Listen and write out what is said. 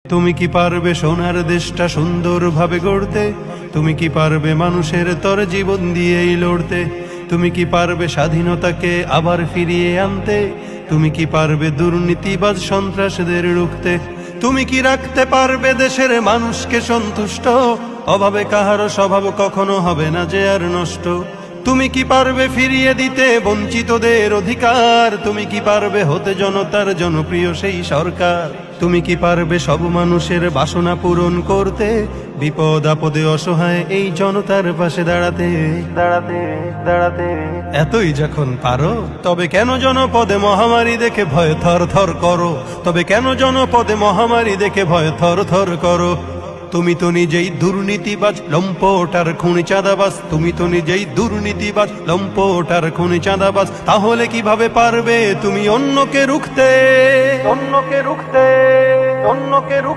তুমি কি পারবে সোনার দেশটা সুন্দরভাবে গড়তে? তুমি কি পারবে মানুষের তর জীবন দিয়েই লড়তে? তুমি কি পারবে স্বাধীনতাকে আবার ফিরিয়ে আনতে? তুমি কি পারবে দুর্নীতিবাজ সন্ত্রাসীদের রুখতে? তুমি কি রাখতে পারবে দেশের মানুষকে সন্তুষ্ট? অভাবে কাহারও স্বভাব কখনো হবে না যে আর নষ্ট। তুমি কি পারবে ফিরিয়ে দিতে বঞ্চিতদের অধিকার? তুমি কি পারবে হতে জনতার জনপ্রিয় সেই সরকার? তুমি কি পারবে সব মানুষের বাসনা পূরণ করতে? বিপদ আপদে অসহায় এই জনতার পাশে দাঁড়াতে দাঁড়াতে দাঁড়াতে এতই যখন পারো, তবে কেন জনপদে মহামারী দেখে ভয় থর থর করো? তবে কেন জনপদে মহামারী দেখে ভয় থর থর করো? তুমি তো নিজেই দুর্নীতিবাজ, লম্পট আর খুনি চাঁদাবাজ। তুমি তো নিজেই দুর্নীতিবাজ, লম্পট আর খুনি চাঁদাবাজ। তাহলে কিভাবে পারবে তুমি অন্যকে রুখতে? অন্যকে রুখতে, অন্যকে রুখতে।